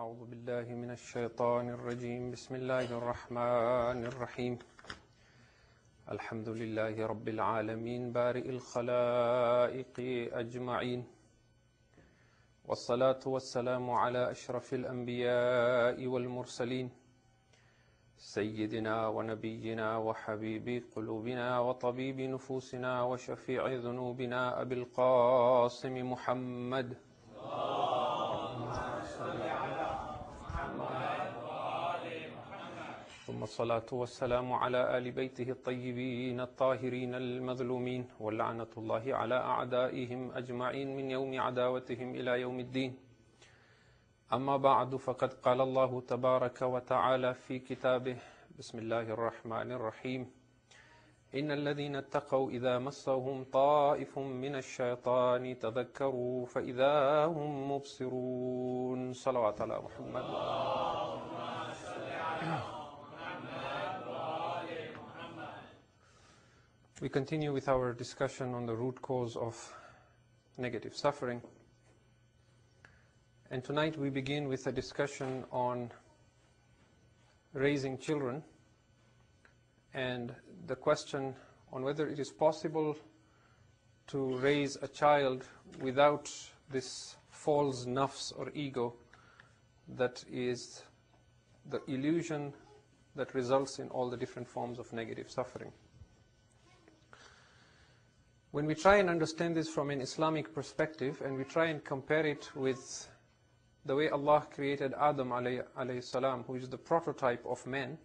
أعوذ بالله من الشيطان الرجيم بسم الله الرحمن الرحيم الحمد لله رب العالمين بارئ الخلائق أجمعين والصلاة والسلام على أشرف الأنبياء والمرسلين سيدنا ونبينا وحبيب قلوبنا وطبيب نفوسنا وشفيع ذنوبنا أبي القاسم محمد ثم الصلاة والسلام على آل بيته الطيبين الطاهرين المظلومين واللعنة الله على أعدائهم أجمعين من يوم عداوتهم إلى يوم الدين. أما بعد فقد قال الله تبارك وتعالى في كتابه بسم الله الرحمن الرحيم إن الذين اتقوا إذا مسهم طائف من الشيطان تذكروا فإذا هم مبصرون. صلوات على محمد. We continue with our discussion on the root cause of negative suffering. And tonight we begin with a discussion on raising children and the question on whether it is possible to raise a child without this false nafs or ego that is the illusion that results in all the different forms of negative suffering. When we try and understand this from an Islamic perspective and we try and compare it with the way Allah created Adam alayhi salam, who is the prototype of man,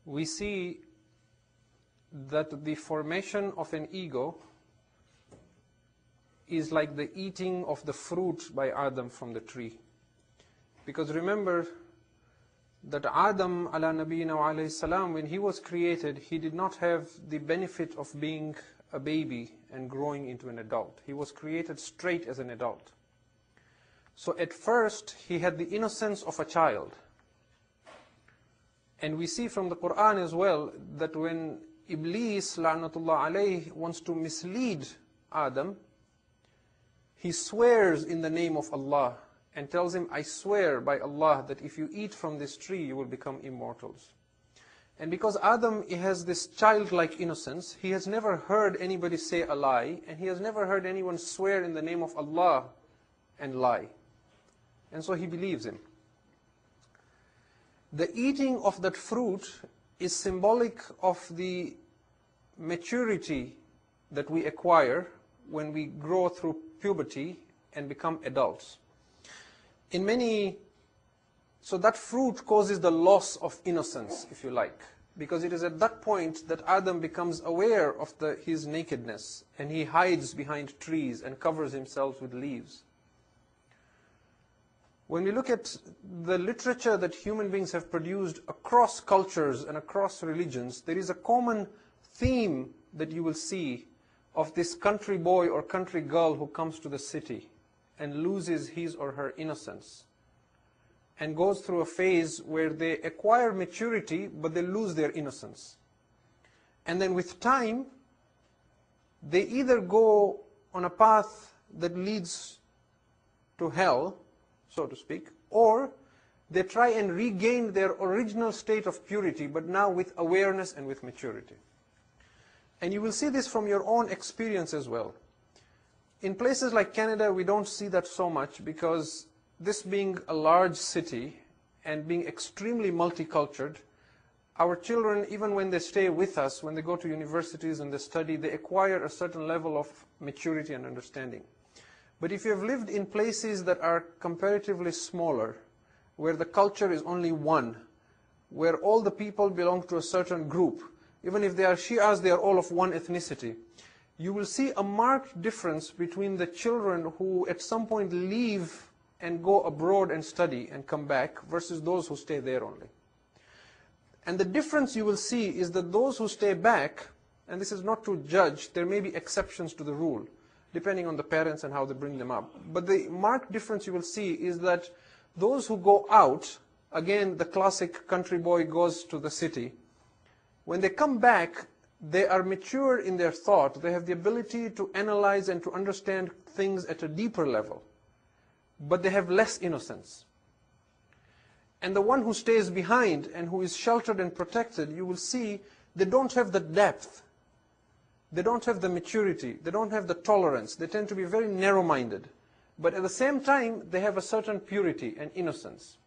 we see that the formation of an ego is like the eating of the fruit by Adam from the tree. Because remember that Adam ala nabiyina wa alayhi salam, when he was created, he did not have the benefit of being a baby and growing into an adult. He was created straight as an adult. So at first, he had the innocence of a child. And we see from the Quran as well that when Iblis, la'natullah alayh, wants to mislead Adam, he swears in the name of Allah and tells him, I swear by Allah that if you eat from this tree, you will become immortals. And because Adam has this childlike innocence, he has never heard anybody say a lie, and he has never heard anyone swear in the name of Allah and lie. And so he believes him. The eating of that fruit is symbolic of the maturity that we acquire when we grow through puberty and become adults. So that fruit causes the loss of innocence, if you like, because it is at that point that Adam becomes aware of his nakedness, and he hides behind trees and covers himself with leaves. When we look at the literature that human beings have produced across cultures and across religions, there is a common theme that you will see of this country boy or country girl who comes to the city and loses his or her innocence and goes through a phase where they acquire maturity, but they lose their innocence. And then with time, they either go on a path that leads to hell, so to speak, or they try and regain their original state of purity, but now with awareness and with maturity. And you will see this from your own experience as well. In places like Canada, we don't see that so much because this being a large city and being extremely multicultural, our children, even when they stay with us, when they go to universities and they study, they acquire a certain level of maturity and understanding. But if you have lived in places that are comparatively smaller, where the culture is only one, where all the people belong to a certain group, even if they are Shias, they are all of one ethnicity, you will see a marked difference between the children who at some point leave and go abroad and study and come back versus those who stay there only. And the difference you will see is that those who stay back, and this is not to judge, there may be exceptions to the rule, depending on the parents and how they bring them up. But the marked difference you will see is that those who go out, again the classic country boy goes to the city, when they come back, they are mature in their thought. They have the ability to analyze and to understand things at a deeper level. But they have less innocence. and the one who stays behind and who is sheltered and protected, you will see they don't have the depth. They don't have the maturity. They don't have the tolerance. They tend to be very narrow-minded. But at the same time, they have a certain purity and innocence.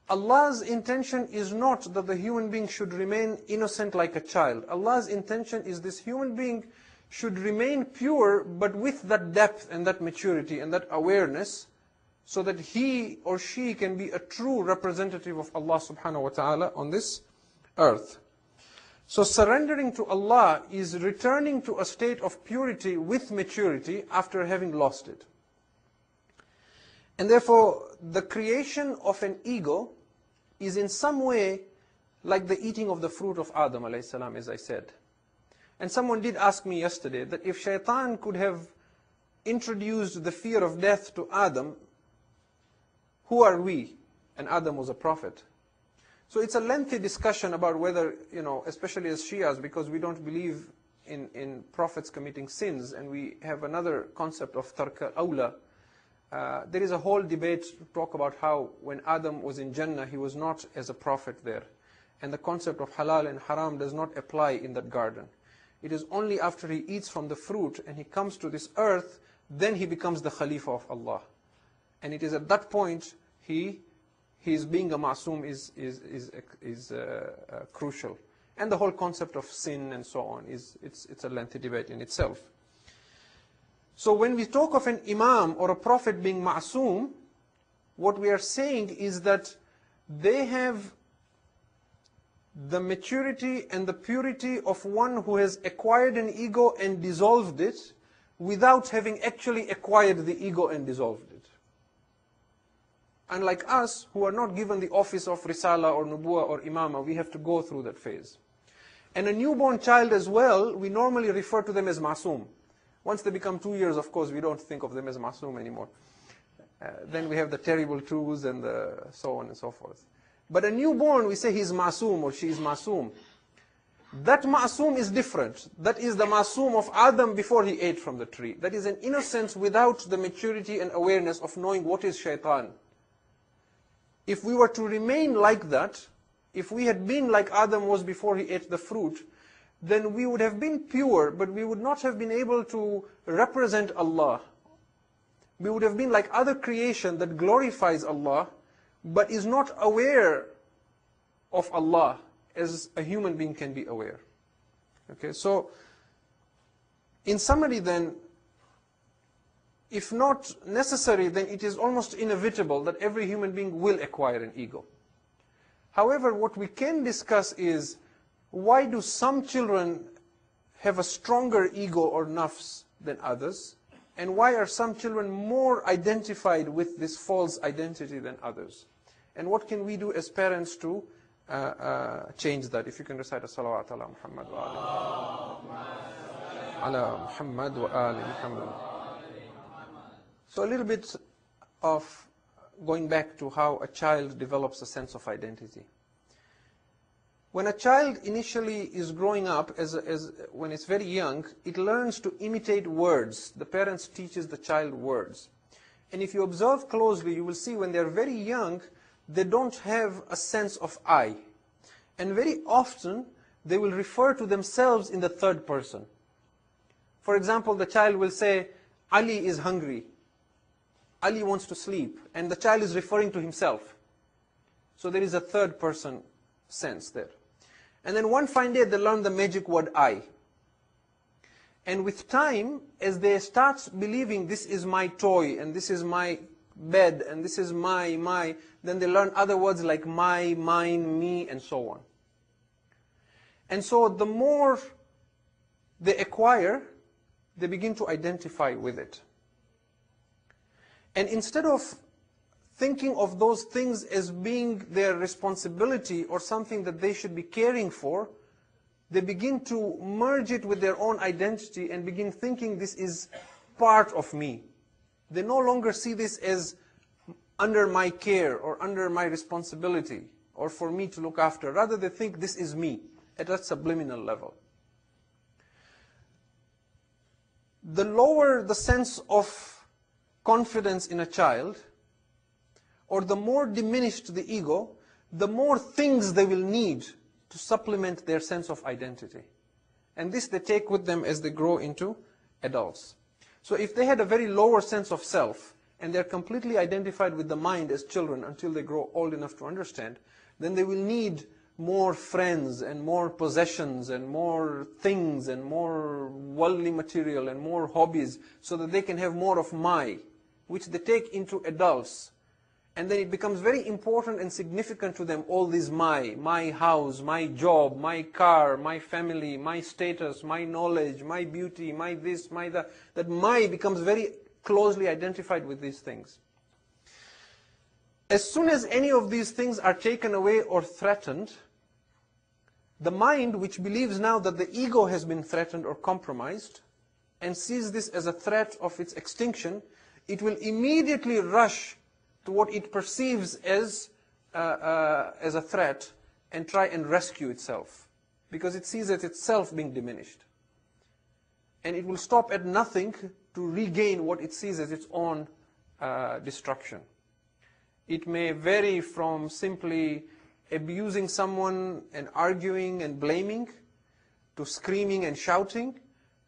Allah's intention is not that the human being should remain innocent like a child. Allah's intention is this human being should remain pure, but with that depth and that maturity and that awareness, so that he or she can be a true representative of Allah subhanahu wa ta'ala on this earth. So surrendering to Allah is returning to a state of purity with maturity after having lost it. And therefore, the creation of an ego is in some way like the eating of the fruit of Adam alayhi salam, as I said. And someone did ask me yesterday that if shaitan could have introduced the fear of death to Adam, who are we? And Adam was a prophet. So it's a lengthy discussion about whether, especially as Shias, because we don't believe in prophets committing sins, and we have another concept of tarka awla. There is a whole debate to talk about how when Adam was in Jannah, he was not as a prophet there. And the concept of halal and haram does not apply in that garden. It is only after he eats from the fruit and he comes to this earth, then he becomes the Khalifa of Allah. And it is at that point, his being a ma'soom is crucial. And the whole concept of sin and so on, it's a lengthy debate in itself. So when we talk of an imam or a prophet being ma'soom, what we are saying is that they have the maturity and the purity of one who has acquired an ego and dissolved it without having actually acquired the ego and dissolved it. Unlike us, who are not given the office of Risala or Nubuwa or Imama, we have to go through that phase. And a newborn child as well, we normally refer to them as ma'soom. Once they become 2 years, of course, we don't think of them as ma'soom anymore. Then we have the terrible twos and the so on and so forth. But a newborn, we say he's ma'soom or she is ma'soom. That ma'soom is different. That is the ma'soom of Adam before he ate from the tree. That is an innocence without the maturity and awareness of knowing what is shaitan. If we were to remain like that, if we had been like Adam was before he ate the fruit, then we would have been pure, but we would not have been able to represent Allah. We would have been like other creation that glorifies Allah, but is not aware of Allah as a human being can be aware. Okay, so in summary then, if not necessary, then it is almost inevitable that every human being will acquire an ego. However, what we can discuss is, why do some children have a stronger ego or nafs than others? And why are some children more identified with this false identity than others? And what can we do as parents to change that? If you can recite a salawat ala Muhammad wa ala Muhammad wa ali Muhammad. So a little bit of going back to how a child develops a sense of identity. When a child initially is growing up, when it's very young, it learns to imitate words. The parents teaches the child words. And if you observe closely, you will see when they're very young, they don't have a sense of I. And very often, they will refer to themselves in the third person. For example, the child will say, Ali is hungry. Ali wants to sleep. And the child is referring to himself. So there is a third person sense there. And then one fine day, they learn the magic word I. And with time, as they start believing this is my toy, and this is my bed, and this is my, then they learn other words like my, mine, me, and so on. And so the more they acquire, they begin to identify with it. And instead of thinking of those things as being their responsibility or something that they should be caring for, they begin to merge it with their own identity and begin thinking this is part of me. They no longer see this as under my care or under my responsibility or for me to look after. Rather, they think this is me at that subliminal level. The lower the sense of confidence in a child, or the more diminished the ego, the more things they will need to supplement their sense of identity. And this they take with them as they grow into adults. So if they had a very lower sense of self, and they're completely identified with the mind as children until they grow old enough to understand, then they will need more friends and more possessions and more things and more worldly material and more hobbies so that they can have more of my, which they take into adults. And then it becomes very important and significant to them, all these my house, my job, my car, my family, my status, my knowledge, my beauty, my this, my that. That my becomes very closely identified with these things. As soon as any of these things are taken away or threatened, the mind, which believes now that the ego has been threatened or compromised, and sees this as a threat of its extinction, it will immediately rush to what it perceives as a threat and try and rescue itself, because it sees as itself being diminished. And it will stop at nothing to regain what it sees as its own destruction. It may vary from simply abusing someone and arguing and blaming, to screaming and shouting,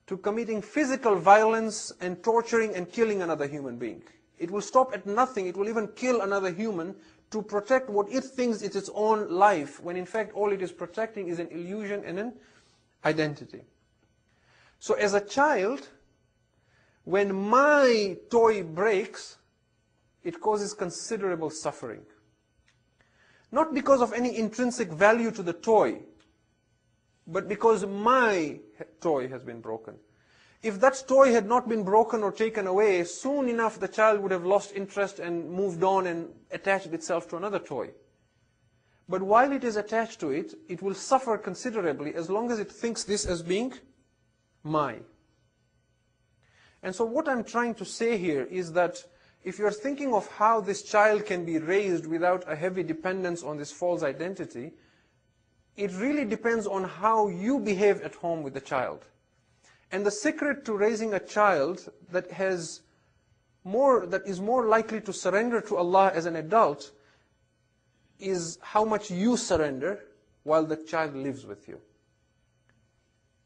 to committing physical violence and torturing and killing another human being. It will stop at nothing. It will even kill another human to protect what it thinks is its own life, when in fact all it is protecting is an illusion and an identity. So as a child, when my toy breaks, it causes considerable suffering. Not because of any intrinsic value to the toy, but because my toy has been broken. If that toy had not been broken or taken away, soon enough the child would have lost interest and moved on and attached itself to another toy. But while it is attached to it, it will suffer considerably as long as it thinks this as being my. And so what I'm trying to say here is that if you're thinking of how this child can be raised without a heavy dependence on this false identity, it really depends on how you behave at home with the child. And the secret to raising a child that is more likely to surrender to Allah as an adult is how much you surrender while the child lives with you.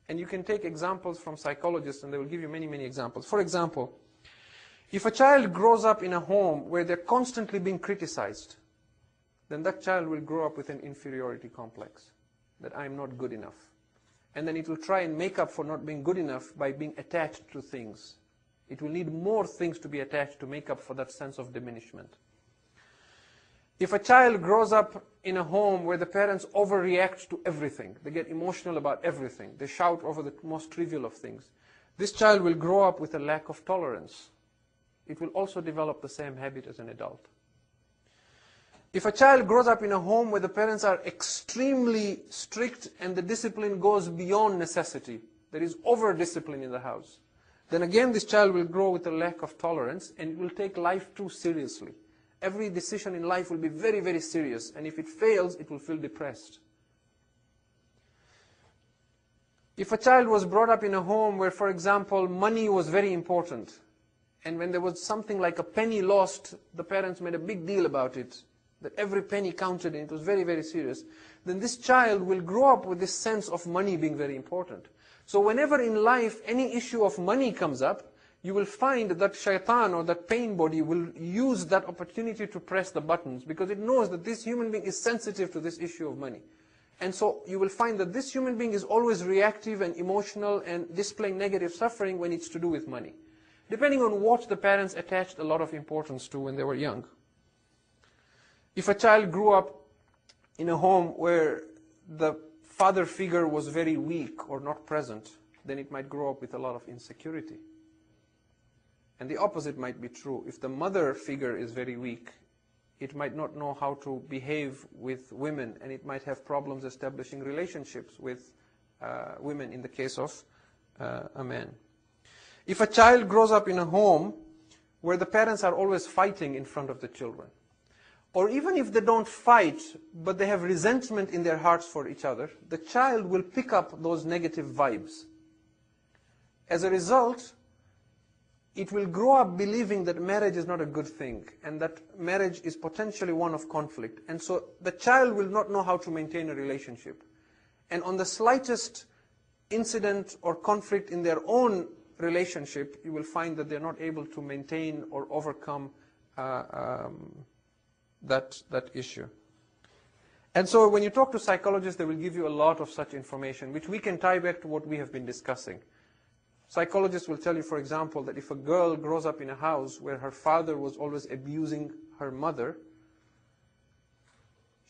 And you can take examples from psychologists, and they will give you many, many examples. For example, if a child grows up in a home where they're constantly being criticized, then that child will grow up with an inferiority complex, that I'm not good enough. And then it will try and make up for not being good enough by being attached to things. It will need more things to be attached to make up for that sense of diminishment. If a child grows up in a home where the parents overreact to everything, they get emotional about everything, they shout over the most trivial of things, this child will grow up with a lack of tolerance. It will also develop the same habit as an adult. If a child grows up in a home where the parents are extremely strict and the discipline goes beyond necessity, there is over-discipline in the house, then again this child will grow with a lack of tolerance and it will take life too seriously. Every decision in life will be very, very serious, and if it fails, it will feel depressed. If a child was brought up in a home where, for example, money was very important, and when there was something like a penny lost, the parents made a big deal about it, that every penny counted and it was very, very serious, then this child will grow up with this sense of money being very important. So whenever in life any issue of money comes up, you will find that shaitan or that pain body will use that opportunity to press the buttons, because it knows that this human being is sensitive to this issue of money. And so you will find that this human being is always reactive and emotional and displaying negative suffering when it's to do with money, depending on what the parents attached a lot of importance to when they were young. If a child grew up in a home where the father figure was very weak or not present, then it might grow up with a lot of insecurity. And the opposite might be true. If the mother figure is very weak, it might not know how to behave with women, and it might have problems establishing relationships with women in the case of a man. If a child grows up in a home where the parents are always fighting in front of the children, or even if they don't fight, but they have resentment in their hearts for each other, the child will pick up those negative vibes. As a result, it will grow up believing that marriage is not a good thing and that marriage is potentially one of conflict. And so the child will not know how to maintain a relationship. And on the slightest incident or conflict in their own relationship, you will find that they're not able to maintain or overcome that issue. And so when you talk to psychologists, they will give you a lot of such information, which we can tie back to what we have been discussing. Psychologists will tell you, for example, that if a girl grows up in a house where her father was always abusing her mother,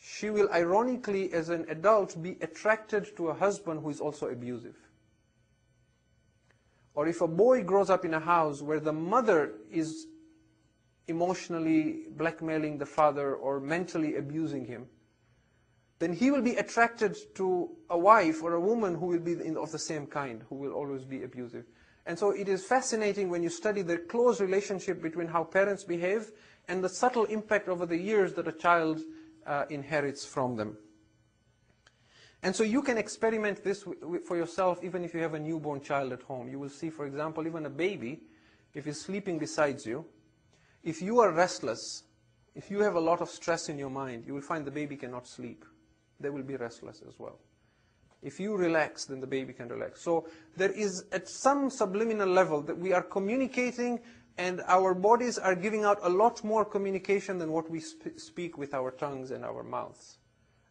she will ironically, as an adult, be attracted to a husband who is also abusive. Or if a boy grows up in a house where the mother is emotionally blackmailing the father or mentally abusing him, then he will be attracted to a wife or a woman who will be of the same kind, who will always be abusive. And so it is fascinating when you study the close relationship between how parents behave and the subtle impact over the years that a child inherits from them. And so you can experiment this for yourself even if you have a newborn child at home. You will see, for example, even a baby, if he's sleeping beside you, if you are restless, if you have a lot of stress in your mind, you will find the baby cannot sleep. They will be restless as well. If you relax, then the baby can relax. So there is, at some subliminal level, that we are communicating and our bodies are giving out a lot more communication than what we speak with our tongues and our mouths.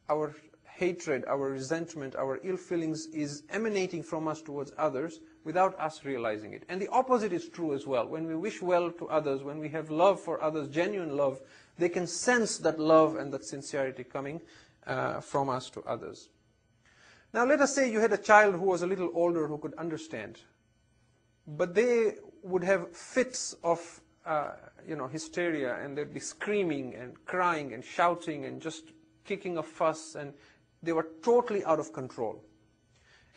Our hatred, our resentment, our ill feelings is emanating from us towards others without us realizing it. And the opposite is true as well. When we wish well to others, when we have love for others, genuine love, they can sense that love and that sincerity coming from us to others. Now let us say you had a child who was a little older who could understand, but they would have fits of hysteria, and they'd be screaming and crying and shouting and just kicking a fuss, and they were totally out of control.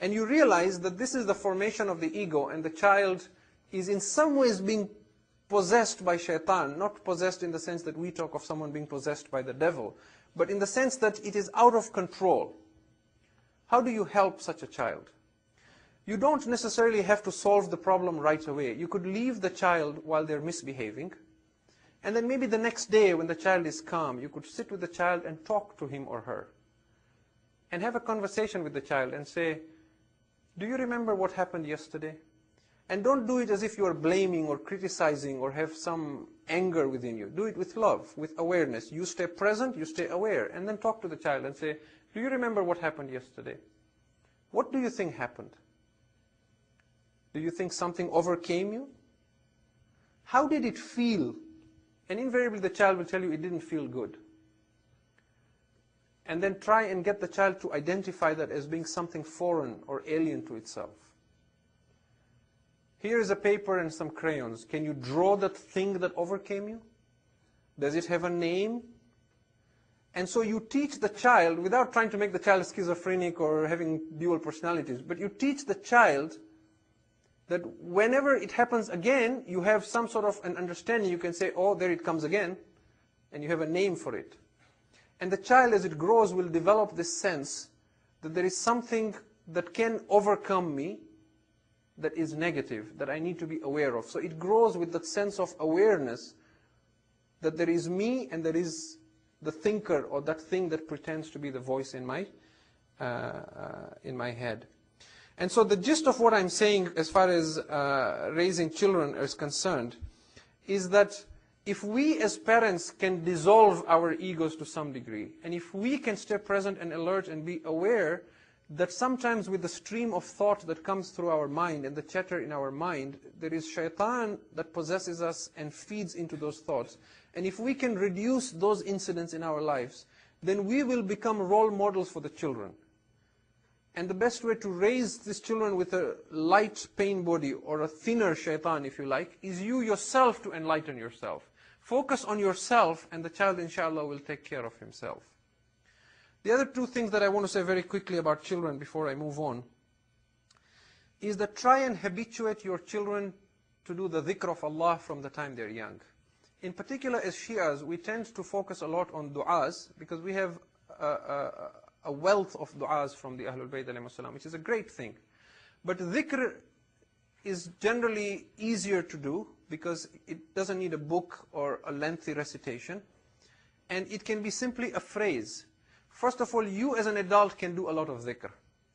And you realize that this is the formation of the ego, and the child is in some ways being possessed by shaitan, not possessed in the sense that we talk of someone being possessed by the devil, but in the sense that it is out of control. How do you help such a child? You don't necessarily have to solve the problem right away. You could leave the child while they're misbehaving, and then maybe the next day when the child is calm, you could sit with the child and talk to him or her, and have a conversation with the child and say, do you remember what happened yesterday? And don't do it as if you are blaming or criticizing or have some anger within you. Do it with love, with awareness. You stay present, you stay aware, and then talk to the child and say, do you remember what happened yesterday? What do you think happened? Do you think something overcame you? How did it feel? And invariably the child will tell you it didn't feel good. And then try and get the child to identify that as being something foreign or alien to itself. Here is a paper and some crayons. Can you draw that thing that overcame you? Does it have a name? And so you teach the child, without trying to make the child schizophrenic or having dual personalities, but you teach the child that whenever it happens again, you have some sort of an understanding. You can say, oh, there it comes again, and you have a name for it. And the child, as it grows, will develop this sense that there is something that can overcome me that is negative, that I need to be aware of. So it grows with that sense of awareness that there is me and there is the thinker or that thing that pretends to be the voice in my head. And so the gist of what I'm saying as far as raising children is concerned is that if we as parents can dissolve our egos to some degree, and if we can stay present and alert and be aware that sometimes with the stream of thought that comes through our mind and the chatter in our mind, there is shaitan that possesses us and feeds into those thoughts. And if we can reduce those incidents in our lives, then we will become role models for the children. And the best way to raise these children with a light pain body or a thinner shaitan, if you like, is you yourself to enlighten yourself. Focus on yourself, and the child, inshallah, will take care of himself. The other two things that I want to say very quickly about children before I move on is that try and habituate your children to do the dhikr of Allah from the time they're young. In particular, as Shias, we tend to focus a lot on du'as because we have a wealth of du'as from the Ahlul Bayt alayhi salam, which is a great thing. But dhikr is generally easier to do because it doesn't need a book or a lengthy recitation. And it can be simply a phrase. First of all, you as an adult can do a lot of dhikr.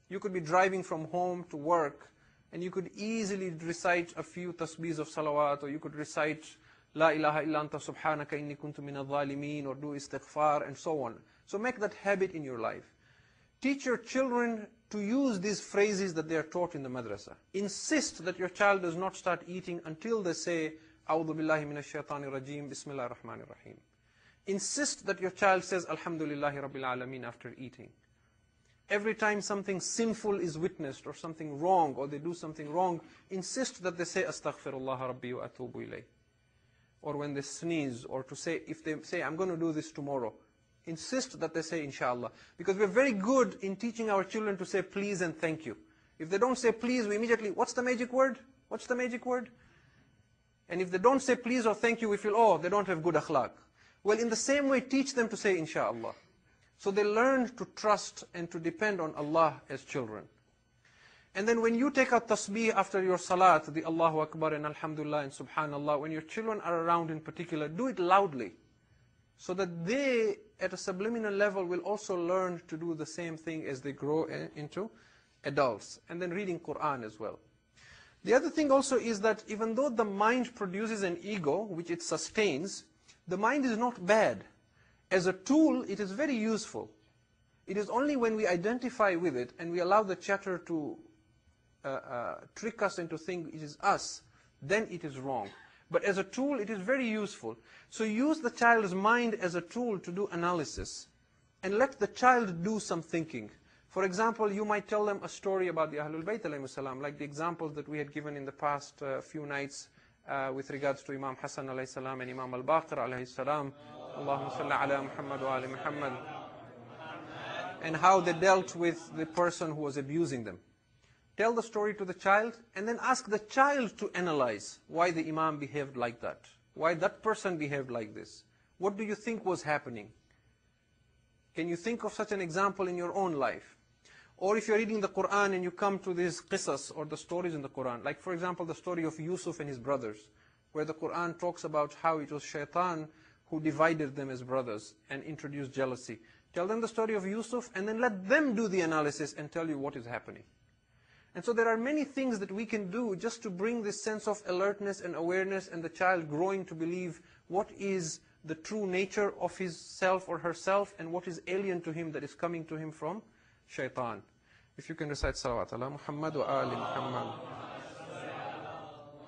You could be driving from home to work, and you could easily recite a few tasbeehs of salawat, or you could recite La ilaha illa anta subhanaka inni kuntu min al-zalimin, or do istighfar, and so on. So make that habit in your life. Teach your children to use these phrases that they are taught in the madrasa. Insist that your child does not start eating until they say, A'udhu billahi minash shaitanir rajim, Bismillahir Rahmanir Rahim. Insist that your child says, Alhamdulillahi Rabbil Alameen after eating. Every time something sinful is witnessed, or something wrong, or they do something wrong, insist that they say, Astaghfirullah Rabbi wa atubu ilayh. Or when they sneeze, or to say, if they say, I'm going to do this tomorrow, insist that they say, Inshallah. Because we're very good in teaching our children to say please and thank you. If they don't say please, we immediately, what's the magic word? What's the magic word? And if they don't say please or thank you, we feel, oh, they don't have good akhlaq. Well, in the same way, teach them to say Inshallah. So they learn to trust and to depend on Allah as children. And then when you take out tasbih after your salat, the Allahu Akbar and Alhamdulillah and Subhanallah, when your children are around in particular, do it loudly. So that they, at a subliminal level, will also learn to do the same thing as they grow into adults. And then reading Quran as well. The other thing also is that even though the mind produces an ego, which it sustains, the mind is not bad. As a tool, it is very useful. It is only when we identify with it and we allow the chatter to trick us into thinking it is us, then it is wrong. But as a tool, it is very useful. So use the child's mind as a tool to do analysis. And let the child do some thinking. For example, you might tell them a story about the Ahlul Bayt alayhimus salam, like the examples that we had given in the past few nights with regards to Imam Hassan alayhi salam and Imam al-Baqir alayhi salam. Allahumma salli ala Muhammad wa ali Muhammad. And how they dealt with the person who was abusing them. Tell the story to the child, and then ask the child to analyze why the Imam behaved like that. Why that person behaved like this. What do you think was happening? Can you think of such an example in your own life? Or if you're reading the Quran and you come to these qisas or the stories in the Quran, like for example the story of Yusuf and his brothers, where the Quran talks about how it was shaitan who divided them as brothers and introduced jealousy. Tell them the story of Yusuf and then let them do the analysis and tell you what is happening. And so there are many things that we can do just to bring this sense of alertness and awareness and the child growing to believe what is the true nature of his self or herself and what is alien to him that is coming to him from shaitan. If you can recite salawat ala Muhammad wa ali Muhammad.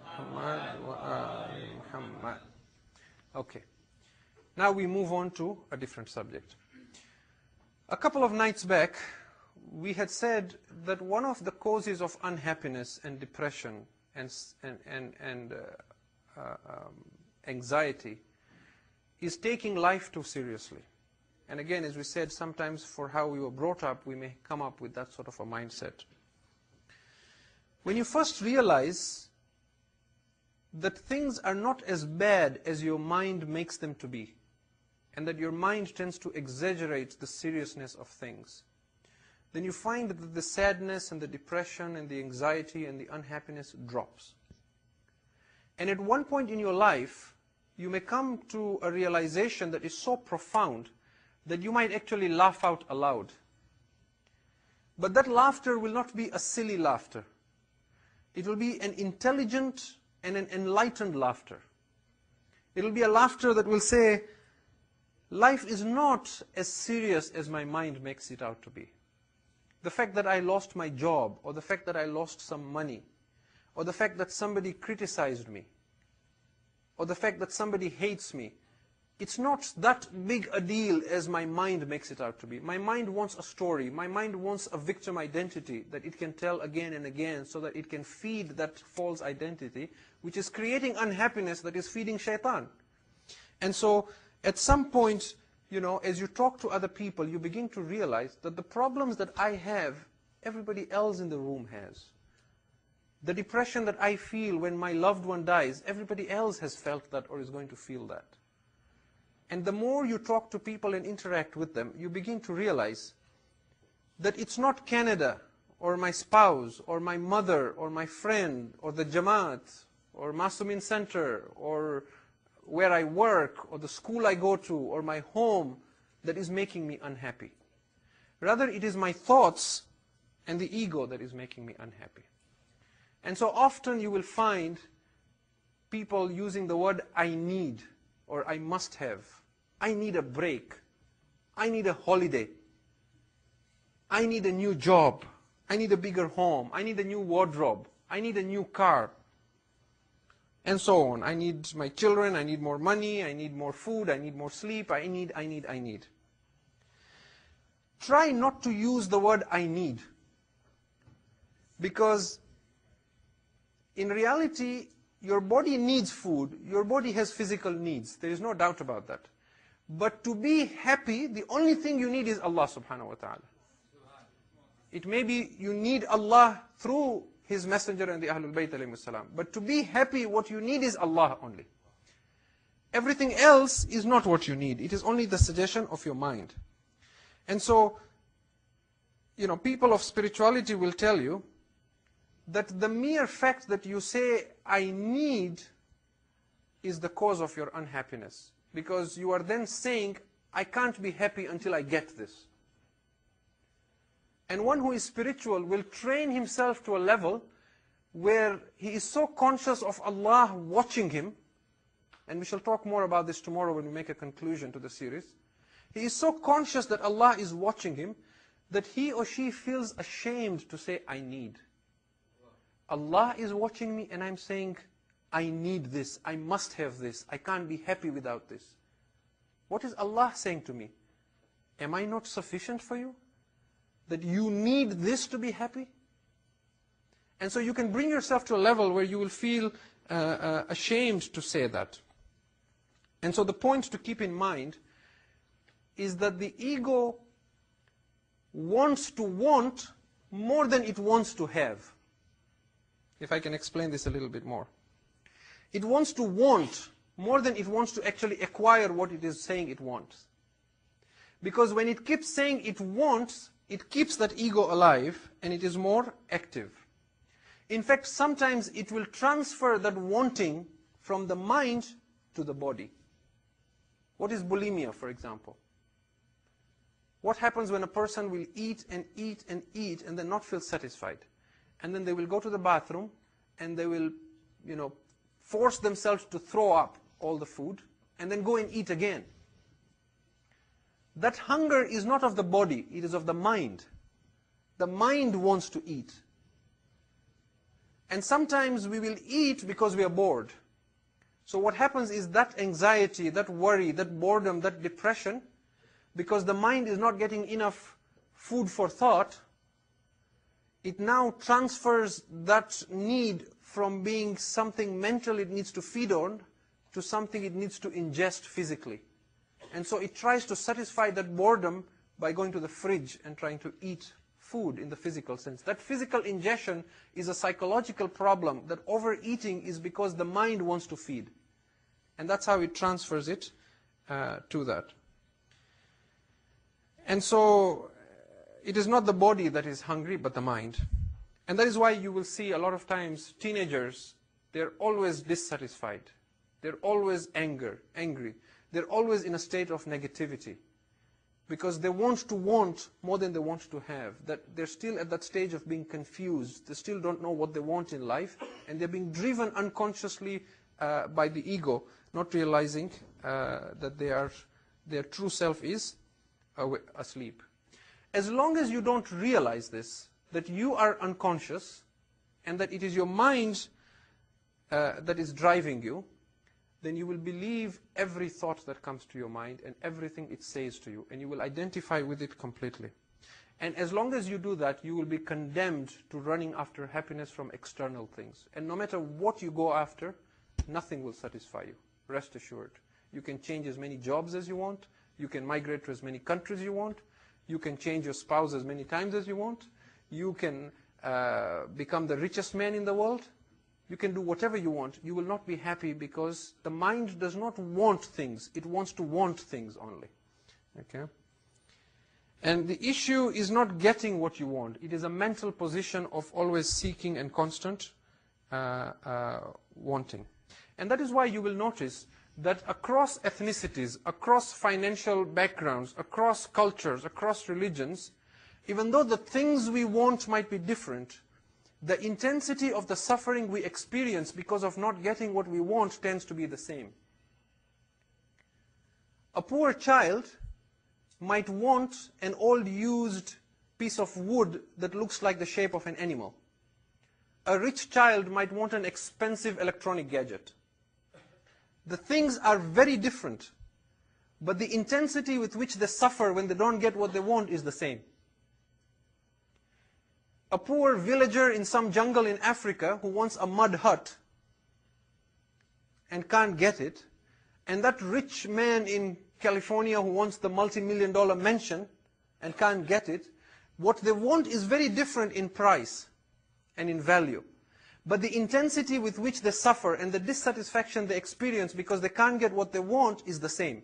Muhammad wa ali Muhammad. Okay. Now we move on to a different subject. A couple of nights back, we had said that one of the causes of unhappiness and depression and anxiety is taking life too seriously. And again, as we said, sometimes for how we were brought up, we may come up with that sort of a mindset. When you first realize that things are not as bad as your mind makes them to be, and that your mind tends to exaggerate the seriousness of things, then you find that the sadness and the depression and the anxiety and the unhappiness drops. And at one point in your life, you may come to a realization that is so profound that you might actually laugh out aloud. But that laughter will not be a silly laughter. It will be an intelligent and an enlightened laughter. It will be a laughter that will say, life is not as serious as my mind makes it out to be. The fact that I lost my job, or the fact that I lost some money, or the fact that somebody criticized me, or the fact that somebody hates me, it's not that big a deal as my mind makes it out to be. My mind wants a story. My mind wants a victim identity that it can tell again and again so that it can feed that false identity, which is creating unhappiness that is feeding shaitan. And so, at some point, you know, as you talk to other people, you begin to realize that the problems that I have, everybody else in the room has. The depression that I feel when my loved one dies, everybody else has felt that or is going to feel that. And the more you talk to people and interact with them, you begin to realize that it's not Canada or my spouse, or my mother, or my friend, or the Jamaat, or Masumin Center, or where I work, or the school I go to, or my home that is making me unhappy. Rather, it is my thoughts and the ego that is making me unhappy. And so often you will find people using the word I need, or I must have. I need a break. I need a holiday. I need a new job. I need a bigger home. I need a new wardrobe. I need a new car. And so on. I need my children. I need more money. I need more food. I need more sleep. I need. Try not to use the word I need. Because in reality, your body needs food. Your body has physical needs. There is no doubt about that. But to be happy, the only thing you need is Allah subhanahu wa ta'ala. It may be you need Allah through His Messenger and the Ahlul Bayt alayhi salam. But to be happy, what you need is Allah only. Everything else is not what you need. It is only the suggestion of your mind. And so, people of spirituality will tell you that the mere fact that you say, I need, is the cause of your unhappiness. Because you are then saying, I can't be happy until I get this. And one who is spiritual will train himself to a level where he is so conscious of Allah watching him, and we shall talk more about this tomorrow when we make a conclusion to the series. He is so conscious that Allah is watching him, that he or she feels ashamed to say, I need. Allah is watching me and I'm saying, I need this, I must have this, I can't be happy without this. What is Allah saying to me? Am I not sufficient for you? That you need this to be happy? And so you can bring yourself to a level where you will feel ashamed to say that. And so the point to keep in mind is that the ego wants to want more than it wants to have. If I can explain this a little bit more. It wants to want more than it wants to actually acquire what it is saying it wants. Because when it keeps saying it wants, it keeps that ego alive and it is more active. In fact, sometimes it will transfer that wanting from the mind to the body. What is bulimia, for example? What happens when a person will eat and eat and eat and then not feel satisfied? And then they will go to the bathroom and they will, force themselves to throw up all the food and then go and eat again. That hunger is not of the body, it is of the mind. The mind wants to eat. And sometimes we will eat because we are bored. So what happens is that anxiety, that worry, that boredom, that depression, because the mind is not getting enough food for thought, it now transfers that need from being something mental it needs to feed on to something it needs to ingest physically. And so it tries to satisfy that boredom by going to the fridge and trying to eat food in the physical sense. That physical ingestion is a psychological problem. That overeating is because the mind wants to feed. And that's how it transfers it to that. And so it is not the body that is hungry, but the mind. And that is why you will see a lot of times teenagers, they're always dissatisfied. They're always angry. They're always in a state of negativity. Because they want to want more than they want to have. That they're still at that stage of being confused. They still don't know what they want in life. And they're being driven unconsciously by the ego, not realizing that their true self is asleep. As long as you don't realize this, that you are unconscious, and that it is your mind that is driving you, then you will believe every thought that comes to your mind and everything it says to you, and you will identify with it completely. And as long as you do that, you will be condemned to running after happiness from external things. And no matter what you go after, nothing will satisfy you. Rest assured. You can change as many jobs as you want. You can migrate to as many countries you want. You can change your spouse as many times as you want. You can become the richest man in the world. You can do whatever you want. You will not be happy because the mind does not want things. It wants to want things only. Okay? And the issue is not getting what you want. It is a mental position of always seeking and constant wanting. And that is why you will notice that across ethnicities, across financial backgrounds, across cultures, across religions, even though the things we want might be different, the intensity of the suffering we experience because of not getting what we want tends to be the same. A poor child might want an old used piece of wood that looks like the shape of an animal. A rich child might want an expensive electronic gadget. The things are very different, but the intensity with which they suffer when they don't get what they want is the same. A poor villager in some jungle in Africa who wants a mud hut and can't get it, and that rich man in California who wants the multi-million-dollar mansion and can't get it, what they want is very different in price and in value. But the intensity with which they suffer and the dissatisfaction they experience because they can't get what they want is the same.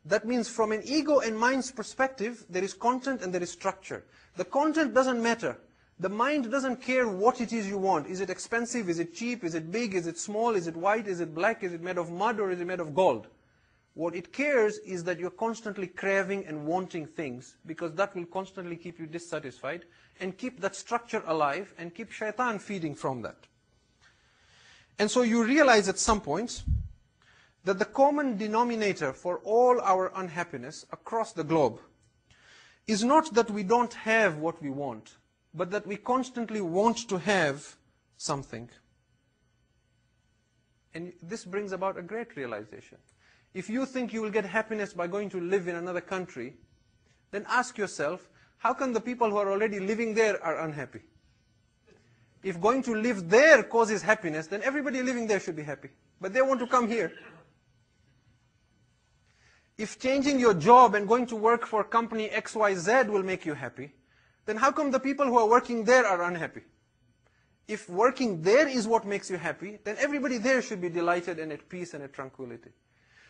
That means from an ego and mind's perspective, there is content and there is structure. The content doesn't matter. The mind doesn't care what it is you want. Is it expensive? Is it cheap? Is it big? Is it small? Is it white? Is it black? Is it made of mud or is it made of gold? What it cares is that you're constantly craving and wanting things, because that will constantly keep you dissatisfied and keep that structure alive and keep shaitan feeding from that. And so you realize at some point that the common denominator for all our unhappiness across the globe is not that we don't have what we want, but that we constantly want to have something. And this brings about a great realization. If you think you will get happiness by going to live in another country, then ask yourself, how come the people who are already living there are unhappy? If going to live there causes happiness, then everybody living there should be happy. But they want to come here. If changing your job and going to work for company XYZ will make you happy, then how come the people who are working there are unhappy? If working there is what makes you happy, then everybody there should be delighted and at peace and at tranquility.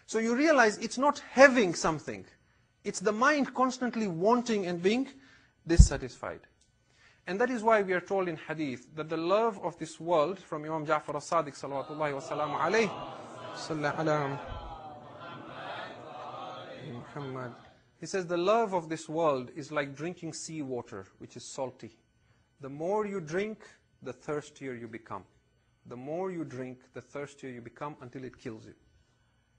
So you realize it's not having something. It's the mind constantly wanting and being dissatisfied. And that is why we are told in hadith that the love of this world, from Imam Jaffer as-Sadiq salawatullahi wa salamu alayhi, Muhammad, he says the love of this world is like drinking sea water, which is salty. The more you drink, the thirstier you become. The more you drink, the thirstier you become until it kills you.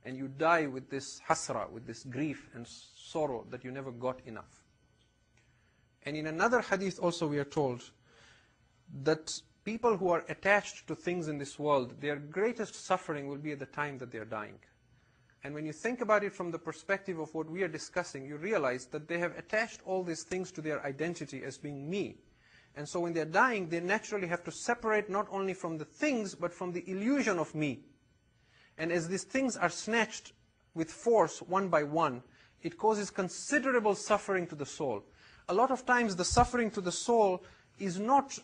And you die with this hasra, with this grief and sorrow that you never got enough. And in another hadith also we are told that people who are attached to things in this world, their greatest suffering will be at the time that they are dying. And when you think about it from the perspective of what we are discussing, you realize that they have attached all these things to their identity as being me. And so when they're dying, they naturally have to separate not only from the things, but from the illusion of me. And as these things are snatched with force one by one, it causes considerable suffering to the soul. A lot of times the suffering to the soul is not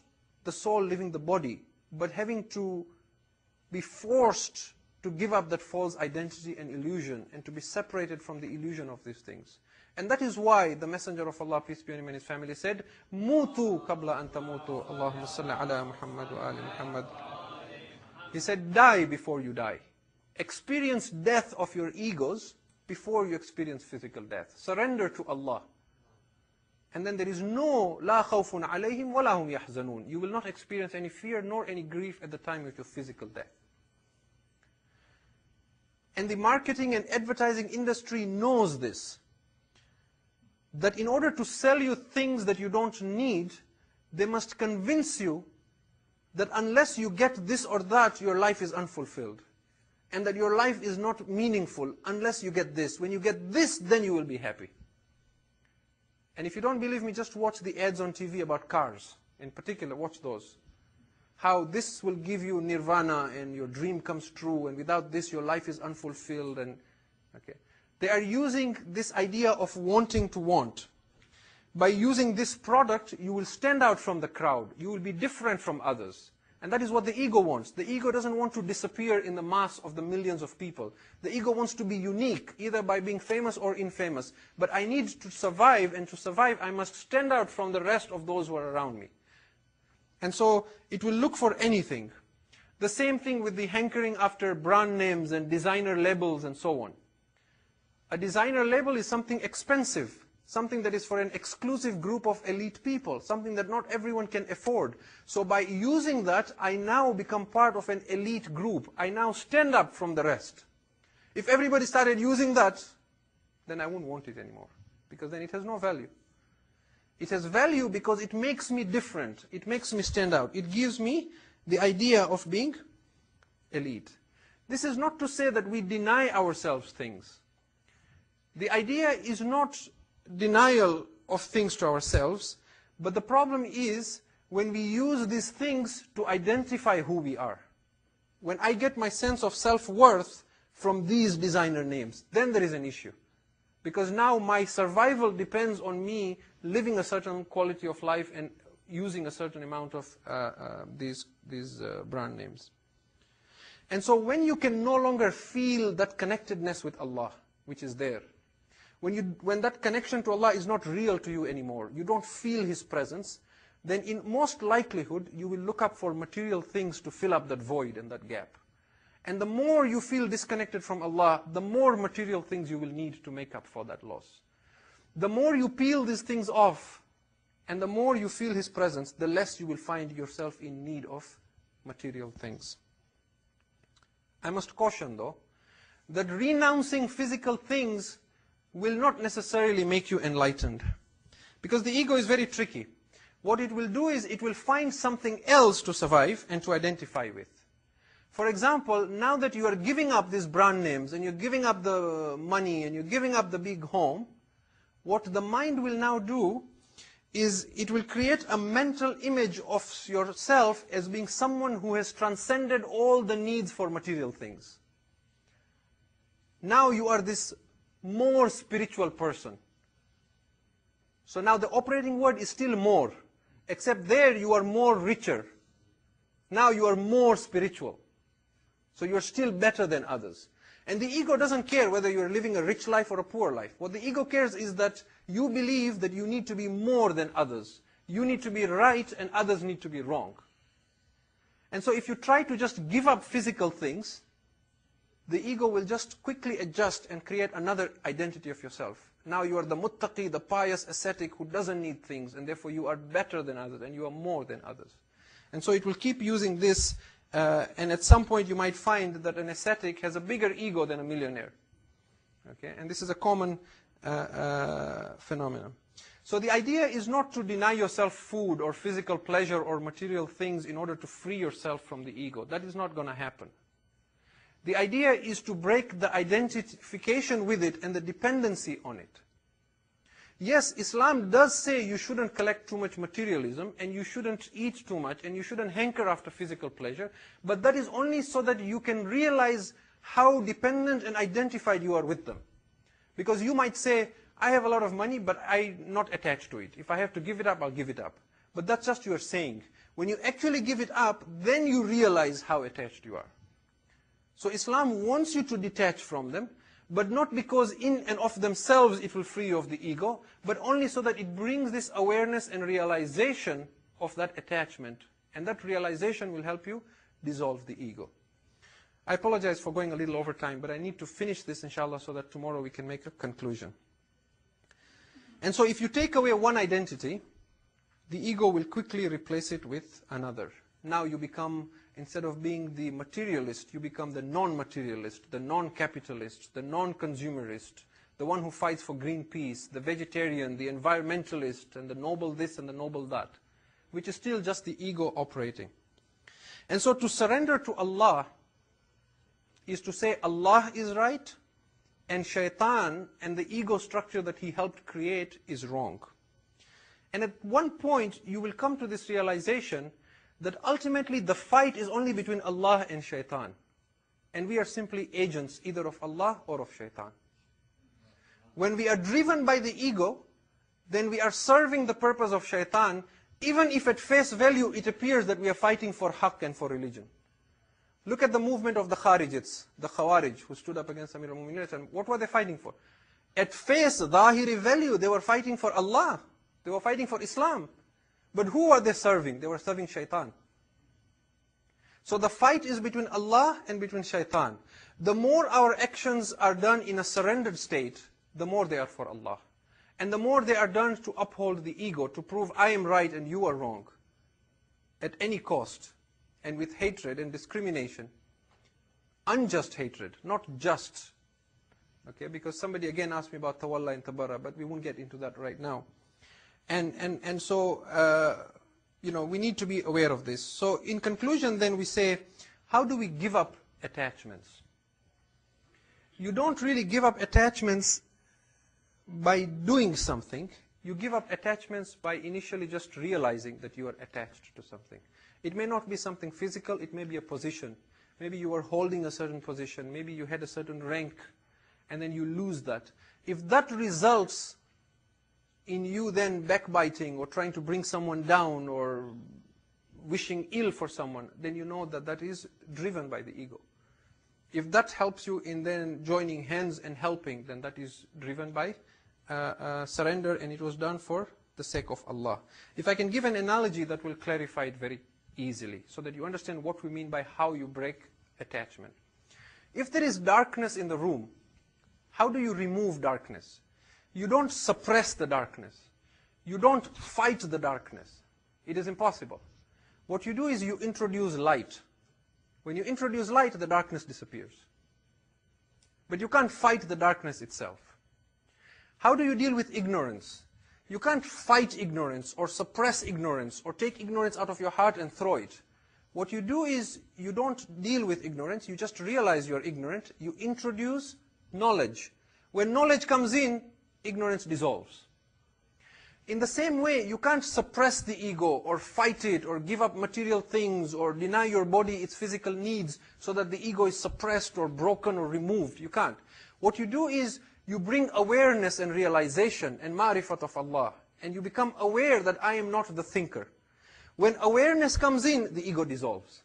the soul leaving the body, but having to be forced to give up that false identity and illusion and to be separated from the illusion of these things. And that is why the Messenger of Allah, peace be on him and his family, said, Mutu qabla an tamutu, Allahumma salli ala Muhammad wa ali Muhammad. He said, die before you die. Experience death of your egos before you experience physical death. Surrender to Allah. And then there is no la khawfun alayhim wa la hum yahzanun. You will not experience any fear nor any grief at the time of your physical death. And the marketing and advertising industry knows this. That in order to sell you things that you don't need, they must convince you that unless you get this or that, your life is unfulfilled. And that your life is not meaningful unless you get this. When you get this, then you will be happy. And if you don't believe me, just watch the ads on TV about cars. In particular, watch those. How this will give you nirvana and your dream comes true, and without this your life is unfulfilled. And okay, they are using this idea of wanting to want. By using this product, you will stand out from the crowd. You will be different from others. And that is what the ego wants. The ego doesn't want to disappear in the mass of the millions of people. The ego wants to be unique, either by being famous or infamous. But I need to survive, and to survive I must stand out from the rest of those who are around me. And so it will look for anything. The same thing with the hankering after brand names and designer labels and so on. A designer label is something expensive, something that is for an exclusive group of elite people, something that not everyone can afford. So by using that, I now become part of an elite group. I now stand up from the rest. If everybody started using that, then I wouldn't want it anymore, because then it has no value. It has value because it makes me different. It makes me stand out. It gives me the idea of being elite. This is not to say that we deny ourselves things. The idea is not denial of things to ourselves, but the problem is when we use these things to identify who we are. When I get my sense of self-worth from these designer names, then there is an issue. Because now my survival depends on me living a certain quality of life and using a certain amount of these brand names. And so when you can no longer feel that connectedness with Allah, which is there, when that connection to Allah is not real to you anymore, you don't feel His presence, then in most likelihood, you will look up for material things to fill up that void and that gap. And the more you feel disconnected from Allah, the more material things you will need to make up for that loss. The more you peel these things off, and the more you feel His presence, the less you will find yourself in need of material things. I must caution, though, that renouncing physical things will not necessarily make you enlightened. Because the ego is very tricky. What it will do is it will find something else to survive and to identify with. For example, now that you are giving up these brand names, and you're giving up the money, and you're giving up the big home, what the mind will now do is it will create a mental image of yourself as being someone who has transcended all the needs for material things. Now you are this more spiritual person. So now the operating word is still more, except there you are more richer. Now you are more spiritual. So you are still better than others. And the ego doesn't care whether you are living a rich life or a poor life. What the ego cares is that you believe that you need to be more than others. You need to be right and others need to be wrong. And so if you try to just give up physical things, the ego will just quickly adjust and create another identity of yourself. Now you are the muttaqi, the pious ascetic who doesn't need things, and therefore you are better than others and you are more than others. And so it will keep using this, and at some point you might find that an ascetic has a bigger ego than a millionaire. Okay? And this is a common phenomenon. So the idea is not to deny yourself food or physical pleasure or material things in order to free yourself from the ego. That is not going to happen. The idea is to break the identification with it and the dependency on it. Yes, Islam does say you shouldn't collect too much materialism, and you shouldn't eat too much, and you shouldn't hanker after physical pleasure, but that is only so that you can realize how dependent and identified you are with them. Because you might say, I have a lot of money, but I'm not attached to it. If I have to give it up, I'll give it up. But that's just your saying. When you actually give it up, then you realize how attached you are. So Islam wants you to detach from them, but not because in and of themselves it will free you of the ego, but only so that it brings this awareness and realization of that attachment. And that realization will help you dissolve the ego. I apologize for going a little over time, but I need to finish this, inshallah, so that tomorrow we can make a conclusion. And so if you take away one identity, the ego will quickly replace it with another. Now you become, instead of being the materialist, you become the non-materialist, the non-capitalist, the non-consumerist, the one who fights for green peace, the vegetarian, the environmentalist, and the noble this and the noble that, which is still just the ego operating. And so to surrender to Allah is to say Allah is right, and shaitan and the ego structure that he helped create is wrong. And at one point you will come to this realization that ultimately the fight is only between Allah and shaitan. And we are simply agents either of Allah or of shaitan. When we are driven by the ego, then we are serving the purpose of shaitan Even if at face value it appears that we are fighting for haqq and for religion. Look at the movement of the Kharijites, the Khawarij, who stood up against Amir al-Mu'minin. And what were they fighting for? At face, zahiri value, they were fighting for Allah. They were fighting for Islam. But who are they serving? They were serving shaitan. So the fight is between Allah and between shaitan. The more our actions are done in a surrendered state, the more they are for Allah. And the more they are done to uphold the ego, to prove I am right and you are wrong, at any cost, and with hatred and discrimination, unjust hatred, not just. Okay, because somebody again asked me about tawalla and tabara, but we won't get into that right now. And so, we need to be aware of this. So in conclusion then we say, how do we give up attachments? You don't really give up attachments by doing something. You give up attachments by initially just realizing that you are attached to something. It may not be something physical, it may be a position. Maybe you are holding a certain position, maybe you had a certain rank, and then you lose that. If that results in you then backbiting or trying to bring someone down or wishing ill for someone, then you know that that is driven by the ego. If that helps you in then joining hands and helping, then that is driven by surrender, and it was done for the sake of Allah. If I can give an analogy that will clarify it very easily, so that you understand what we mean by how you break attachment. If there is darkness in the room, how do you remove darkness? You don't suppress the darkness. You don't fight the darkness. It is impossible. What you do is you introduce light. When you introduce light, the darkness disappears. But you can't fight the darkness itself. How do you deal with ignorance? You can't fight ignorance or suppress ignorance or take ignorance out of your heart and throw it. What you do is you don't deal with ignorance, you just realize you're ignorant, you introduce knowledge. When knowledge comes in, ignorance dissolves. In the same way, you can't suppress the ego or fight it or give up material things or deny your body its physical needs so that the ego is suppressed or broken or removed. You can't. What you do is you bring awareness and realization and ma'rifat of Allah, and you become aware that I am not the thinker. When awareness comes in, the ego dissolves.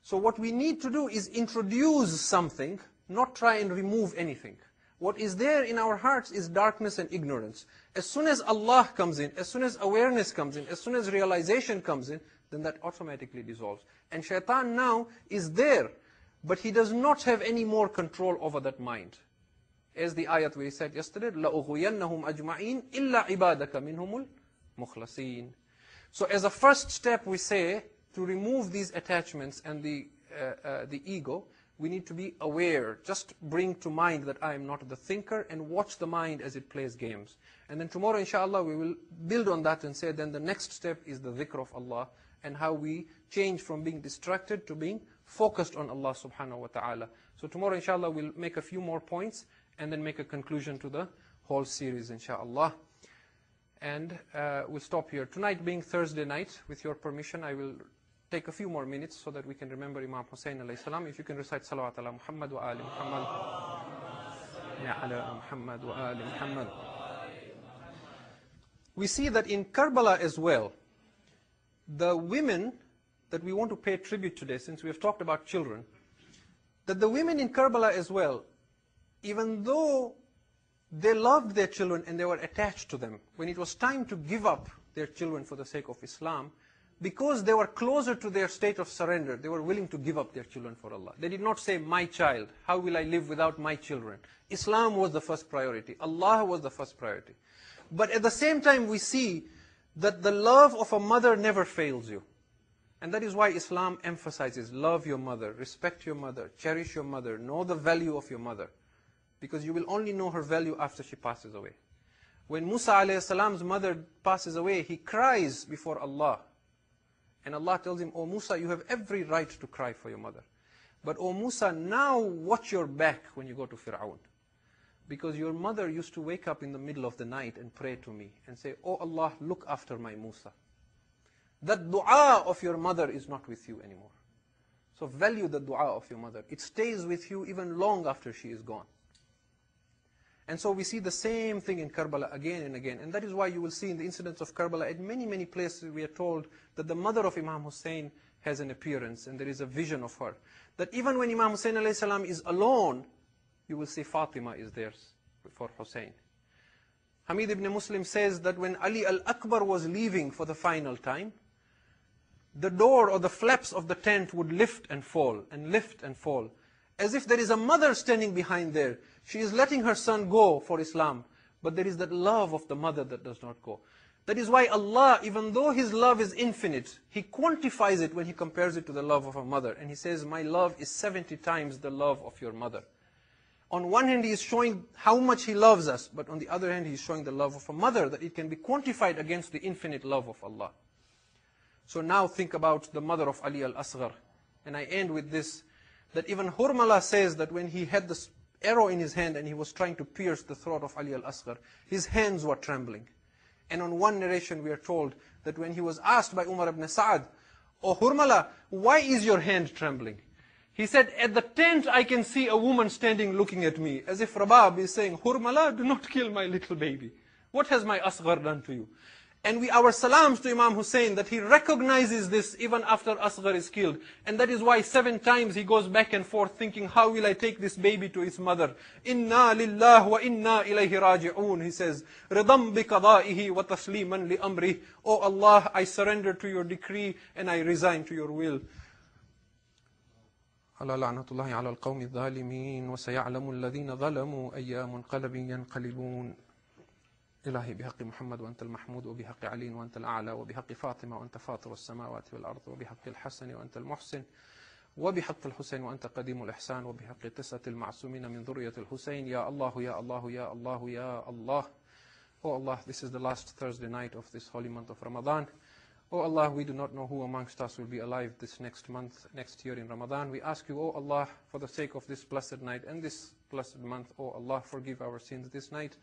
So what we need to do is introduce something, not try and remove anything. What is there in our hearts is darkness and ignorance. As soon as Allah comes in, as soon as awareness comes in, as soon as realization comes in, then that automatically dissolves. And shaitan now is there, but he does not have any more control over that mind. As the ayat we said yesterday, لَأُغْوِيَنَّهُمْ أَجْمَعِينَ إِلَّا عِبَادَكَ مِنْهُمُ الْمُخْلَصِينَ. So as a first step we say, to remove these attachments and the ego, we need to be aware. Just bring to mind that I am not the thinker and watch the mind as it plays games. And then tomorrow, inshallah, we will build on that and say then the next step is the dhikr of Allah and how we change from being distracted to being focused on Allah subhanahu wa ta'ala. So tomorrow, inshallah, we'll make a few more points and then make a conclusion to the whole series, inshallah. And we'll stop here. Tonight being Thursday night, with your permission, I will take a few more minutes so that we can remember Imam Hussein alayhi salam. If you can recite salawat ala Muhammad wa ali Muhammad. Ya ala Muhammad wa ali Muhammad. We see that in Karbala as well, the women that we want to pay tribute today, since we have talked about children, that the women in Karbala as well, even though they loved their children and they were attached to them, when it was time to give up their children for the sake of Islam, because they were closer to their state of surrender, they were willing to give up their children for Allah. They did not say, my child, how will I live without my children? Islam was the first priority. Allah was the first priority. But at the same time, we see that the love of a mother never fails you. And that is why Islam emphasizes, love your mother, respect your mother, cherish your mother, know the value of your mother. Because you will only know her value after she passes away. When Musa alayhi salam's mother passes away, he cries before Allah. And Allah tells him, O Musa, you have every right to cry for your mother. But O Musa, now watch your back when you go to Fir'aun. Because your mother used to wake up in the middle of the night and pray to me and say, O Allah, look after my Musa. That dua of your mother is not with you anymore. So value the dua of your mother. It stays with you even long after she is gone. And so we see the same thing in Karbala again and again. And that is why you will see in the incidents of Karbala, at many, many places we are told that the mother of Imam Hussein has an appearance and there is a vision of her. That even when Imam Hussein alayhi salam is alone, you will see Fatima is there for Hussein. Hamid ibn Muslim says that when Ali al-Akbar was leaving for the final time, the door or the flaps of the tent would lift and fall, and lift and fall. As if there is a mother standing behind there. She is letting her son go for Islam. But there is that love of the mother that does not go. That is why Allah, even though His love is infinite, He quantifies it when He compares it to the love of a mother. And He says, my love is 70 times the love of your mother. On one hand, He is showing how much He loves us. But on the other hand, He is showing the love of a mother, that it can be quantified against the infinite love of Allah. So now think about the mother of Ali al-Asghar. And I end with this, that even Hurmala says that when he had this arrow in his hand and he was trying to pierce the throat of Ali al-Asghar, his hands were trembling. And on one narration we are told that when he was asked by Umar ibn Sa'ad, "Oh Hurmala, why is your hand trembling?" He said, "At the tent I can see a woman standing looking at me." As if Rabab is saying, "Hurmala, do not kill my little baby. What has my Asghar done to you?" And our salams to Imam Hussein, that he recognizes this even after Asghar is killed. And that is why 7 times he goes back and forth thinking, how will I take this baby to its mother? Inna lillah wa inna ilayhi raji'un. He says, Ridam bi qada'ihi wa tasliman li amri. Oh Allah, I surrender to your decree and I resign to your will. على لعنة الله على القوم الظالمين وسيعلم الذين ظلموا أي منقلب ينقلبون. إلهي بحق محمد وأنت المحمود وبحق علي وأنت الأعلى وبحق فاطمة وأنت فاطر السماوات والأرض وبحق الحسن وأنت المحسن وبحق الحسين وأنت قديم الإحسان وبحق 9 المعصومين من ذرية الحسين يا الله يا الله يا الله يا الله. Oh Allah, this is the last Thursday night of this holy month of Ramadan. Oh Allah, we do not know who amongst us will be alive this next month, next year in Ramadan. We ask you, oh Allah, for the sake of this blessed night and this blessed month, oh Allah, forgive our sins this night.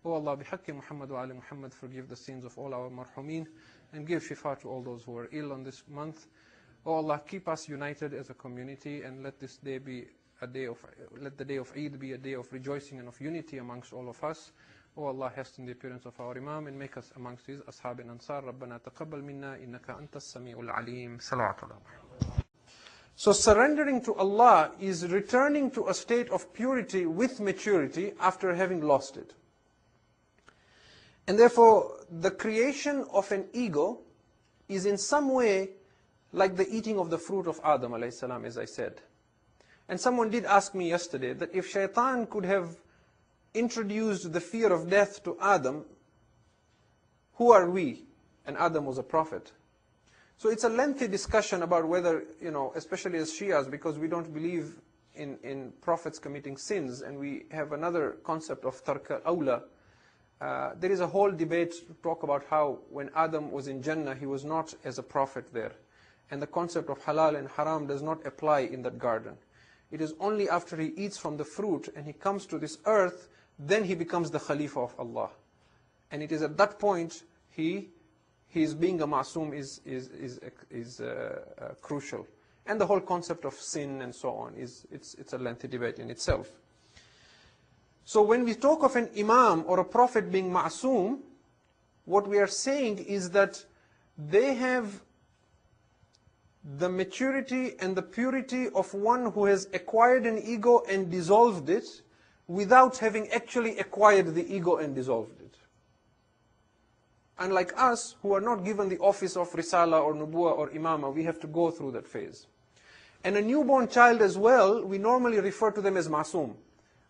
Oh Allah, bihaqqi Muhammad wa ali Muhammad, forgive the sins of all our marhumin and give shifa to all those who are ill on this month. Oh Allah, keep us united as a community and let this day be a day of, let the day of Eid be a day of rejoicing and of unity amongst all of us. Oh Allah, hasten the appearance of our Imam and make us amongst his Ashab and Ansar. Rabbana taqabbal minna innaka antas sami'ul alim. Salawatullah. So surrendering to Allah is returning to a state of purity with maturity after having lost it. And therefore, the creation of an ego is in some way like the eating of the fruit of Adam alayhi salam, as I said. And someone did ask me yesterday that if shaitan could have introduced the fear of death to Adam, who are we? And Adam was a prophet. So it's a lengthy discussion about whether, especially as Shias, because we don't believe in prophets committing sins, and we have another concept of tark al-awla. There is a whole debate to talk about how when Adam was in Jannah, he was not as a prophet there. And the concept of halal and haram does not apply in that garden. It is only after he eats from the fruit and he comes to this earth, then he becomes the Khalifa of Allah. And it is at that point, his being a ma'soom is crucial. And the whole concept of sin and so on, it's a lengthy debate in itself. So when we talk of an imam or a prophet being ma'soom, what we are saying is that they have the maturity and the purity of one who has acquired an ego and dissolved it without having actually acquired the ego and dissolved it. Unlike us, who are not given the office of Risala or Nubuwa or Imama, we have to go through that phase. And a newborn child as well, we normally refer to them as ma'soom.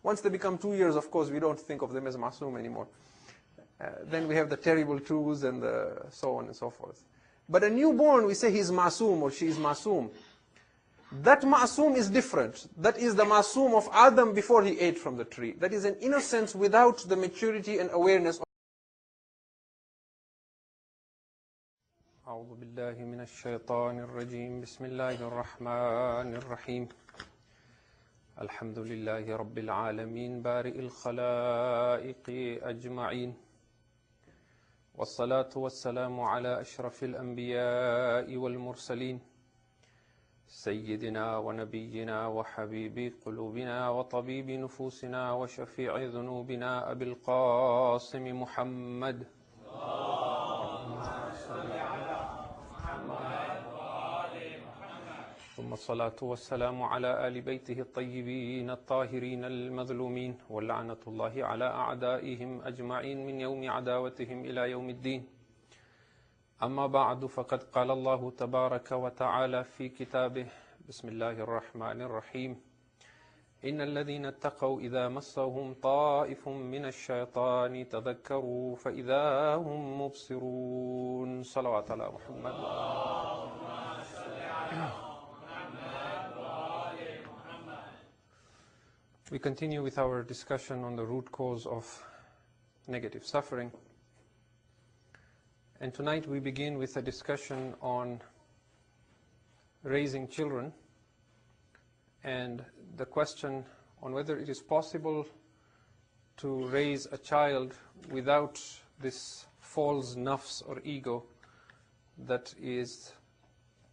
Once they become 2 years, of course, we don't think of them as ma'soom anymore. Then we have the terrible twos and so on and so forth. But a newborn, we say he's ma'soom or she is ma'soom. That ma'soom is different. That is the ma'soom of Adam before he ate from the tree. That is an innocence without the maturity and awareness. أعوذ بالله من الشيطان الرجيم بسم الله الرحمن الرحيم الحمد لله رب العالمين بارئ الخلائق أجمعين والصلاة والسلام على أشرف الأنبياء والمرسلين سيدنا ونبينا وحبيب قلوبنا وطبيب نفوسنا وشفيع ذنوبنا أبي القاسم محمد ثم الصلاة والسلام على آل بيته الطيبين الطاهرين المظلومين واللعنة الله على أعدائهم أجمعين من يوم عداوتهم إلى يوم الدين. أما بعد، فقد قال الله تبارك وتعالى في كتابه: بسم الله الرحمن الرحيم: إن الذين اتقوا إذا مسهم طائف من الشيطان تذكروا فإذا هم مبصرون. صلوات على محمد. We continue with our discussion on the root cause of negative suffering. And tonight we begin with a discussion on raising children and the question on whether it is possible to raise a child without this false nafs or ego that is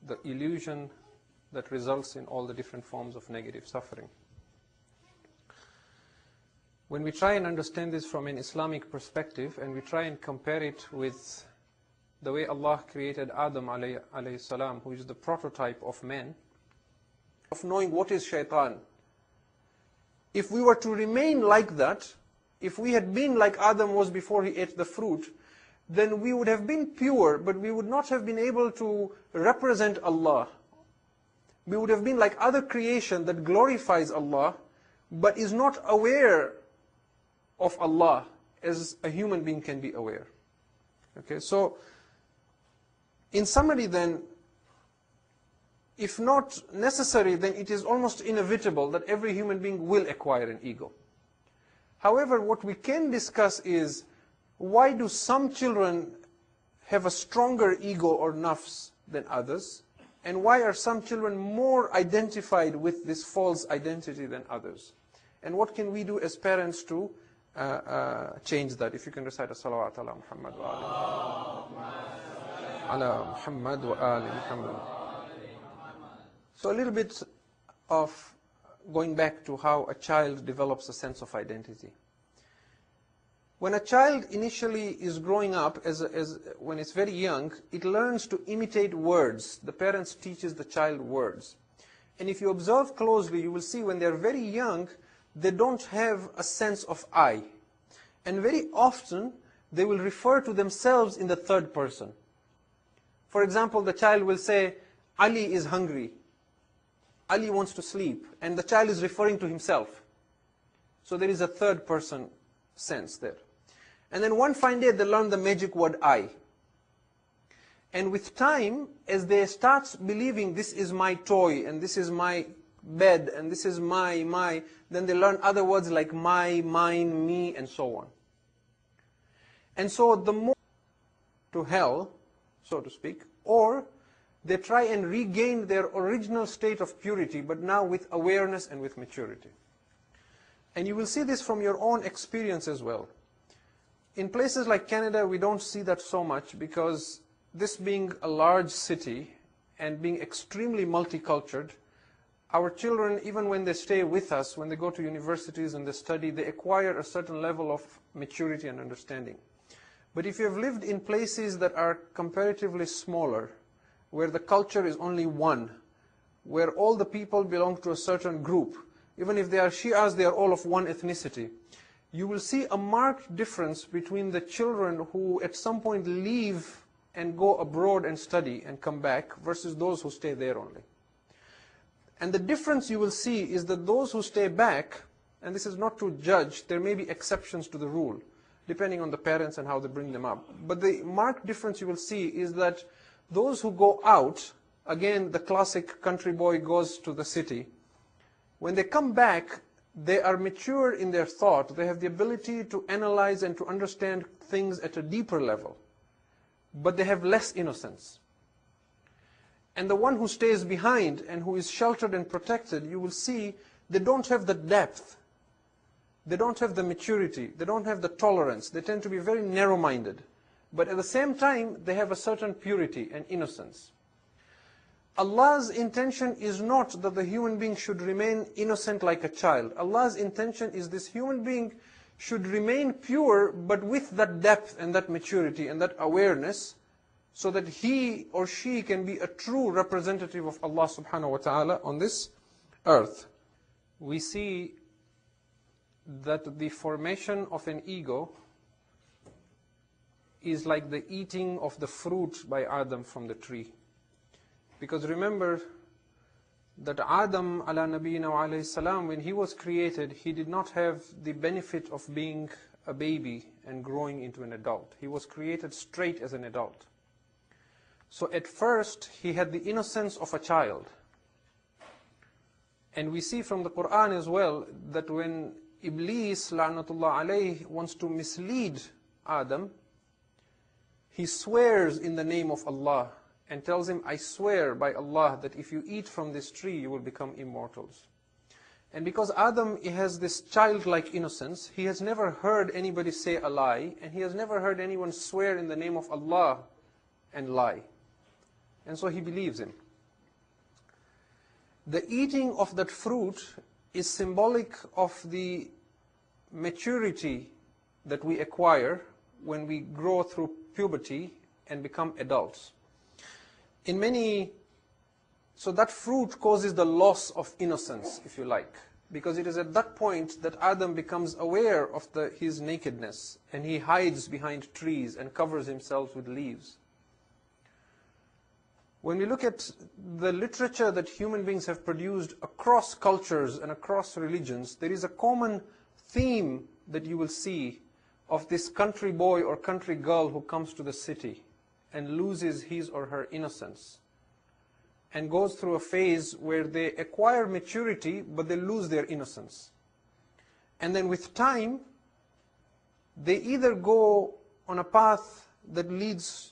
the illusion that results in all the different forms of negative suffering. When we try and understand this from an Islamic perspective and we try and compare it with the way Allah created Adam alayhi salam, who is the prototype of man, of knowing what is shaitan. If we were to remain like that, if we had been like Adam was before he ate the fruit, then we would have been pure, but we would not have been able to represent Allah. We would have been like other creation that glorifies Allah, but is not aware of Allah as a human being can be aware. Okay, so in summary then, if not necessary, then it is almost inevitable that every human being will acquire an ego. However, what we can discuss is, why do some children have a stronger ego or nafs than others? And why are some children more identified with this false identity than others? And what can we do as parents to change that? If you can recite a salawat ala Muhammad wa ala Muhammad wa ali Muhammad. So a little bit of going back to how a child develops a sense of identity. When a child initially is growing up, when it's very young, it learns to imitate words. The parents teaches the child words. And if you observe closely, you will see when they're very young, they don't have a sense of I. And very often, they will refer to themselves in the third person. For example, the child will say, Ali is hungry. Ali wants to sleep. And the child is referring to himself. So there is a third person sense there. And then one fine day, they learn the magic word I. And with time, as they start believing this is my toy, and this is my bed, and this is my, then they learn other words like my, mine, me, and so on. And so the more to hell, so to speak, or they try and regain their original state of purity, but now with awareness and with maturity. And you will see this from your own experience as well. In places like Canada, we don't see that so much because this being a large city and being extremely multicultural, our children, even when they stay with us, when they go to universities and they study, they acquire a certain level of maturity and understanding. But if you have lived in places that are comparatively smaller, where the culture is only one, where all the people belong to a certain group, even if they are Shias, they are all of one ethnicity, you will see a marked difference between the children who at some point leave and go abroad and study and come back versus those who stay there only. And the difference you will see is that those who stay back, and this is not to judge, there may be exceptions to the rule, depending on the parents and how they bring them up. But the marked difference you will see is that those who go out, again, the classic country boy goes to the city, when they come back, they are mature in their thought. They have the ability to analyze and to understand things at a deeper level. But they have less innocence. And the one who stays behind and who is sheltered and protected, you will see they don't have the depth. They don't have the maturity. They don't have the tolerance. They tend to be very narrow-minded. But at the same time, they have a certain purity and innocence. Allah's intention is not that the human being should remain innocent like a child. Allah's intention is this human being should remain pure, but with that depth and that maturity and that awareness, so that he or she can be a true representative of Allah subhanahu wa ta'ala on this earth. We see that the formation of an ego is like the eating of the fruit by Adam from the tree. Because remember that Adam ala nabiyina wa alayhi salam, when he was created, he did not have the benefit of being a baby and growing into an adult. He was created straight as an adult. So at first, he had the innocence of a child. And we see from the Quran as well that when Iblis, la'natullah alayh, wants to mislead Adam, he swears in the name of Allah and tells him, I swear by Allah that if you eat from this tree, you will become immortals. And because Adam has this childlike innocence, he has never heard anybody say a lie, and he has never heard anyone swear in the name of Allah and lie. And so he believes him. The eating of that fruit is symbolic of the maturity that we acquire when we grow through puberty and become adults. So that fruit causes the loss of innocence, if you like, because it is at that point that Adam becomes aware of his nakedness, and he hides behind trees and covers himself with leaves. When we look at the literature that human beings have produced across cultures and across religions, there is a common theme that you will see of this country boy or country girl who comes to the city and loses his or her innocence and goes through a phase where they acquire maturity, but they lose their innocence. And then with time, they either go on a path that leads